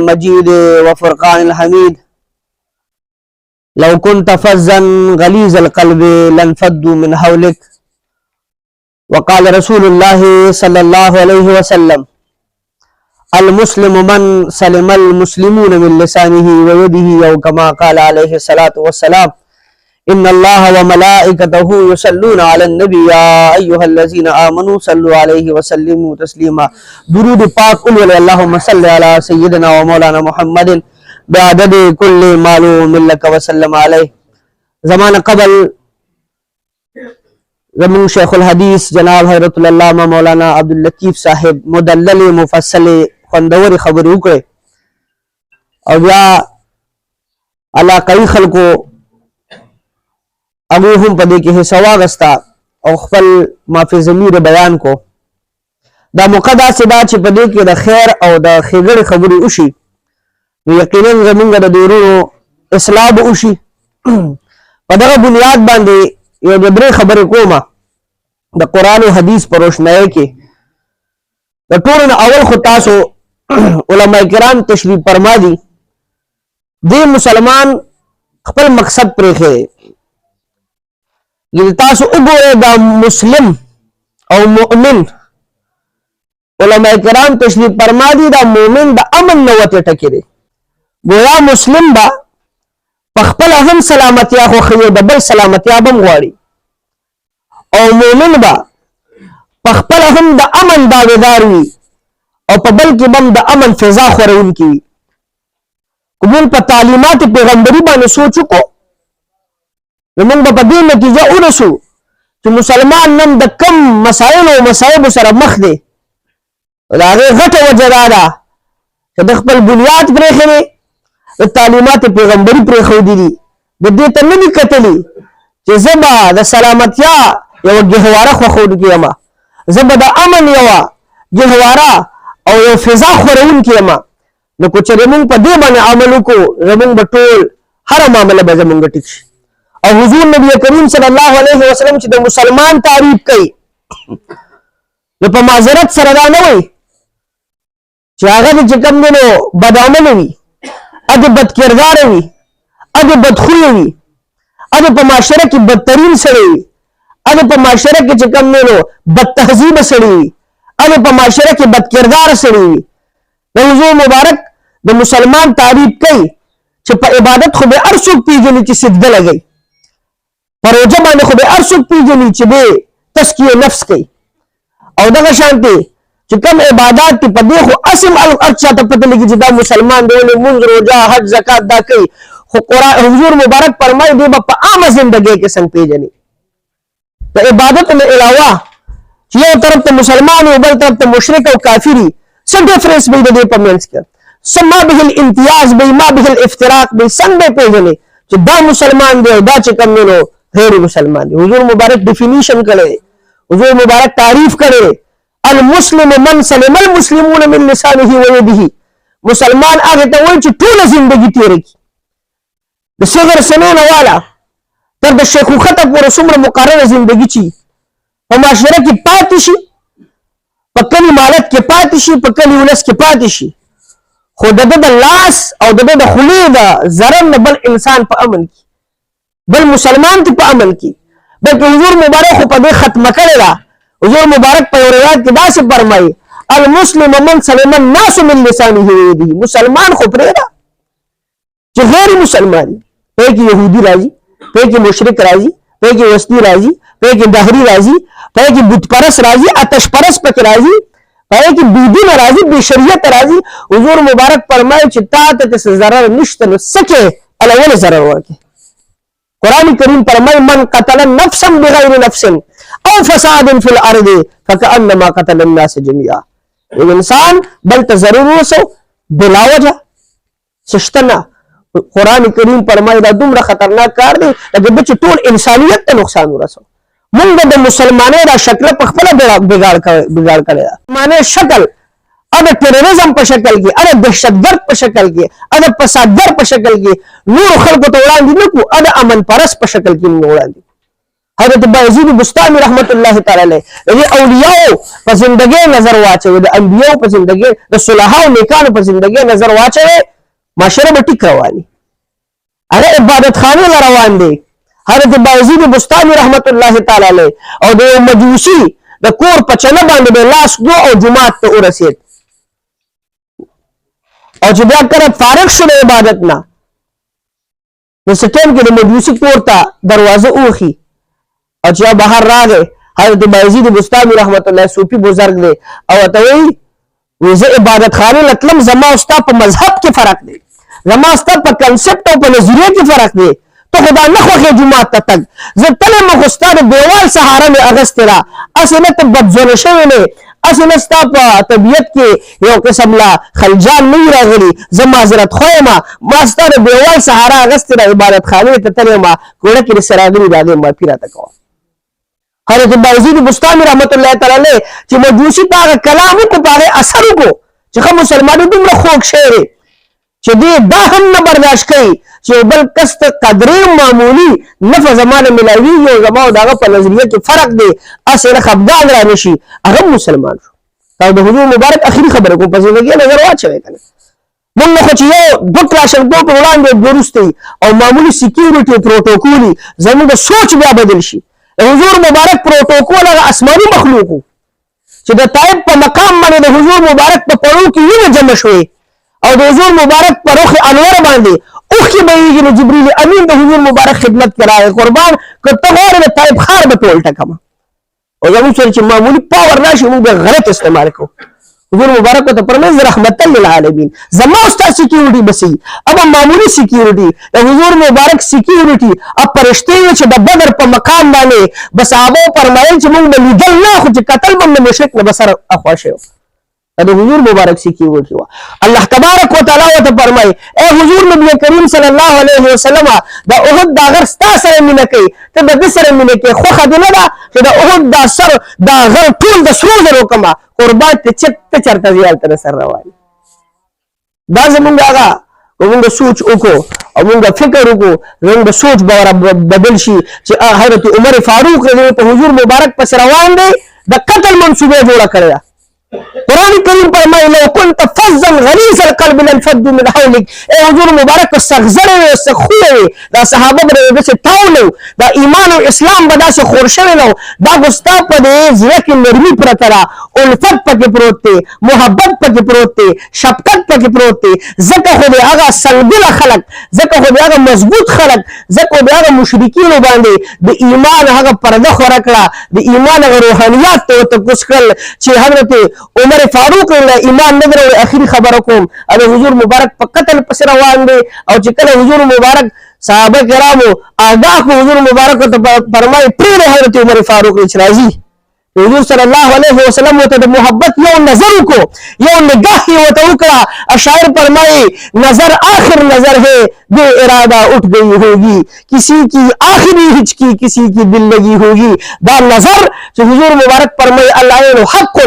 المجيد وفرقان الحميد لو كنت فظا غليظ القلب لانفضوا من حولك وقال رسول الله صلى الله عليه وسلم المسلم من سلم المسلمون من لسانه ويده أو كما قال عليه الصلاة والسلام إن الله وملائكته يصلون على النبي يا أيها الذين آمنوا صلوا عليه وسلموا تسليما درود پاک قل اللهم صل على سيدنا ومولانا محمد بعدد كل معلوم لك وسلم عليه زمان قبل زمون شیخ الحدیث جناب حضرت العلامہ مولانا عبداللطیف صاحب مدلل مفصل خوندور خبر وکړي او بیا علاقائی خلکو اگو هم پدې کې حصہ واغستا او خپل مافي ضمیر بیان کو دا مقدا سدا چې پدې کې د خیر او د خیګړې خبرې وشي نو یقینا زمونږ د ډیرونو اصلاح به وشي په دغه بنیاد باندې یو درې خبرې کومه د قرآن او حدیث پر روشنايي کې د ټولو اول خو تاسو علما کرام تشریح فرما دي د مسلمان خپل مقصد پرې خې یعنی تاسو وګورئ دا مسلم او مؤمن علما کرام تشریح فرما دي دا مؤمن د امن نه وته ټکی دی گویا مسلم با پخپل هم سلامتیا خو خو د بل سلامتیا بم غواړي او مؤمن با پخپل هم د امن داویدار وي او په بل کې بم د امن فضا خورونکي وي کوم په تعلیمات پیغمبري باندې سوچ کو موږ په دې نتیجه ورسو چې مسلمان نن د کم مسائل او مصائب سره مخ دی دا غټه وجه ده چې د خپل بنیاد پرې خري د تعلیمات پیغمبري پرې خو دي د دې ته نه کتلی چې زبا د سلامتیا یو ګهواره خو خو دي ما زبا د امن یو ګهواره او یو فضا خورون کیما نو کو چې موږ په دې باندې عمل وکړو زموږ بټول هر معاملې به زموږ ټیک شي او حضور نبی کریم صلی الله علیه وسلم چې د مسلمان تعریف کوي نو په معذرت سره دا نه وي چې هغه چې کوم نو بدعمل وي اده بد کردار وي اده بدخوی وي اده په معاشره کې بدترین سړی وي اده په معاشره کې چې کوم نو بد تهذیب سړی وي اده په معاشره کې بد کردار سړی وي د حضور مبارک د مسلمان تعریف کوي چې په عبادت خو به ارسوک پیژني چې سجده لګي پر روزه باندې خو به ارسوک پیژني چې به تزکیه نفس کوي او دغه شانتي چې کوم عبادت په دې خو اسم الارچا ته پته لګي چې دا مسلمان دی له منځ روزه حج زکات دا کوي خو قرآن حضور مبارک فرمایي دی په عام ژوندۍ کې څنګه پیژني د عبادت نه علاوه چې یو طرف ته مسلمان او بل طرف ته مشرک او کافری څه ډیفرنس به د دې په منځ کې سما به الامتیاز به ما به الافتراق به څنګه پیژني چې دا مسلمان دی او دا چې کوم نو غیر مسلمان دی حضور مبارک ډیفینیشن کړي حضور مبارک تعریف کړي المسلم من سلم المسلمون من لسانه ويده مسلمان هغه ته وایي چې ټول ژوندۍ تیر کی د صغر سنون والا تر د شیخوخته پورې څومره مقرره ژوندۍ چی په معاشره کې پاتې شي په کلی مالت کې پاتې شي په کلی ولس کې پاتې شي خو د لاس او د خولې د ضرر نه بل انسان په امن کې بل مسلمان ته په امن کې بلکې حضور مبارک په دې ختمه کړی ده حضور مبارک په روایت کې داسې فرمایي المسلم من سلم الناس من لسانه ويده مسلمان خو پرې ده چې غیر مسلمان په کې يهودي راځي په کې مشرک راځي په کې وسطي راځي په کې دهري راځي په کې بت پرس راځي آتش پرس پکې راځي په کې بيدین راځي بي شریعت راځي حضور مبارک فرمایي چې تا ته څه ضرر نشته نو سکه الاول ضرر ورکه قرآن کریم فرمایي من قتل نفسا بغیر نفس او فساد فی الارض فکأنما قتل الناس جميعا یو انسان بل ته ضرر وسو بلا وجه سشتنا قرآن کریم فرمایي دا دومره خطرناک کار دی لکه چې ټول انسانیت ته نقصان ورسو موږ د مسلمانۍ دا شکل په خپل بګاړ کړی دا معنی شکل اده ټیرریزم په شکل کې اده دهشتګرد په شکل کې اده فسادګر په شکل کې نور خلکو ته وړاندې نه کو اده امن پرست په شکل کې موږ وړاندې حضرت بایزید بستانی رحمت الله تعالی علیه د اولیاء په زندګۍ نظر واچوي، د انبیاء په زندګۍ، د صلحاء نیکانو په زندګۍ نظر واچوي، معاشره به ټیک رواني. هغه عبادت خانه ل روان دي. حضرت بایزید بستانی رحمت الله تعالی علیه او د مجوسی د کور په چنه باندې به لاس دو او جمعات ته ورسید، او چې بیا کله فارغ شو د عبادت نه نو سټیم کې د مجوسی کور ته دروازه اوخي او چې بهر راغی حضرت بایزید بستانی رحمت الله صوفي بزرګ دی او ته وی زه عبادت خانه لتلم، زما او ستا په مذهب کې فرق دی، زما او ستا په کنسپټ او په نظریه کې فرق دی. ته خدا نه خوښې جومات ته تګ، زه تللی م خو ستا د دیوال سهاره مې اغوستې ده، هسې نه ته بدزونه شوې نه، هسې نه ستا په طبیعت کې یو قسم لا خلجان نه وي راغلي، زه معذرت خوا یم، ما ستا د دیوال سهاره اغوستې ده، عبادت خانې ته تللی یم، کوړه کې دې څه راغلي د هغې معافي راته کوه. حضرت بایزید بستانی رحمت الله تعالی علیه چې مجوسي په هغه کلام وکړو، په هغې اثر وکړو چې ښه مسلماني دومره خوږ شی دی چې دې دا هم نه برداشت کوي چې یو بل کس ته قدرې معمولي نفع زما نه میلاویږي او زما او د هغه په نظریه کې فرق دی، هسې نه خفګان را نه شي، هغه هم مسلمان شو. او د حضور مبارک اخري خبره کوم، په زندګۍ نظر واچوئ که نه. موږ خو چې یو دوه کلاشنکوف په وړاندې وروستی او معمولي سیکیورټي پروټوکول زموږ د سوچ بیا بدل شي. د حضور مبارک پروټوکول هغه آسماني مخلوق و چې د طایب په مقام باندې د حضور مبارک په پړو کې وینه جمع شوې او د حضور مبارک په رخ انور باندې اوښکې بهیږي، نو جبریل امین د حضور مبارک خدمت کې راغی. قربان که ته غواړې د طایب ښار به ټول ټکمه او زموږ سره چې معمولي پاور راشي موږ به غلط استعمال کوو. حضور مبارک ته فرمایي رحمت للعالمین، زما او ستا سیکیورټي بسي اب معمولي سیکیورټي د حضور مبارک سیکیورټي اب پرشتي چې د بدر په مقام باندې بس صحابه فرمایل چې موږ به لیدل نه خو چې قتل به د مشرک نه بسر اخوا شو، د حضور مبارک سیکیورټي وه. الله تبارک وتعالی ورته فرمایي اے حضور نبی کریم صلی الله علیه وسلم د احد دا غر ستا سره مینه کوي، ته د ده سره مینه کوي، خوښه دې نه ده چې د احد دا سر دا غر ټول د سرو زرو کمه قربان ته چېرته زیارته د سر رواني. دا زمونږ هغه موږ سوچ وکړو او موږ فکر وکړو، زموږ سوچ به بدل شي چې حضرت عمر فاروق په حضور مبارک پسې روان دی، د قتل منصوبه جوړه کړې ده. قرآن کریم فرمایي لو كنت فظا غلیظ القلب لانفضوا من حولك، ای حضور مبارک سخزړی وې سخوه وې، دا صحابه به داسې تاو دا ایمان او اسلام به داسې خور شوی نه، دا خو ستا په دې زړه کې نرمي پرته ده، الفت پکې پروت دی، محبت پکې پروت دی، شفقت پکې پروت دی، ځکه خو د هغه سنګله خلک، ځکه خو د هغه مضبوط خلک، ځکه د هغه مشرکینو باندې د ایمان هغه پرده خوره کړه، د ایمان هغه روحانیات ته ورته کوز کړل چې حضرت عمر فاروق له ایمان نه درو. اخري خبره کوم د حضور مبارک په قتل پسې روان دی او چې کله حضور مبارک صحابه کرامو آگاه کو حضور مبارک ته فرمایي پرېږده حضرت عمر فاروق چې راځي، حضور صلی الله علیه وسلم ورته د محبت یو نظر وکړو، یو نگاه یې ورته وکړه. شاعر فرمایي نظر آخر نظر ہے بے ارادہ اٹھ گئی ہوگی، کسی کی آخری ہچکی کسی کی دل لگی ہوگی. دا نظر چې حضور مبارک فرمایي العین حق،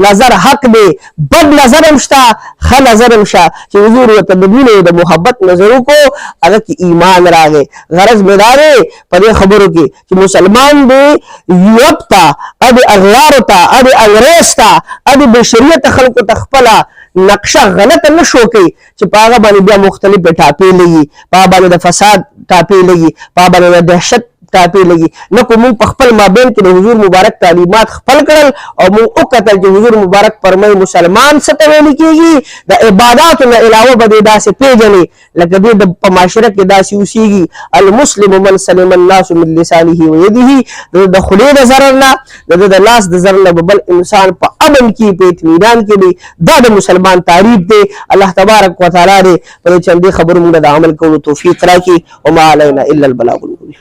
نظر حق دی، بد نظر هم شته ښه نظر هم شته، چې حضور ورته د مینې د محبت نظر وکړو، هغه کې ایمان راغی. غرض مې دا دی په دې خبرو کې چې مسلمان دی یورپ ته ادي اغیارو ته ادي انګریز ته ادي بشریت خلکو ته خپله نقشه غلطه نه شو کوي چې په هغه باندې بیا مختلفې ټاپې لګي، په هغه باندې د فساد ټاپې لګي، په هغه باندې د دهشت ټاپې لګي. نه کو موږ په خپل مابین کې د حضور مبارک تعلیمات خپل کړل او موږ وکتل چې حضور مبارک فرمایي مسلمان څه ته ویل کېږي، د عباداتو نه علاوه به دې داسې پېژنې لکه دې په معاشره کې داسې اوسېږي المسلم من سلم الناس من لسانه ویده، د خولې د ضرر نه د لاس د ضرر نه بل انسان په امن کې په اطمینان کې دی. دا د مسلمان تعریف دی. الله تبارک وتعالی دې په دې چندې خبرو موږ د عمل کولو توفیق راکړي. وما علینا الا البلاغ المبین.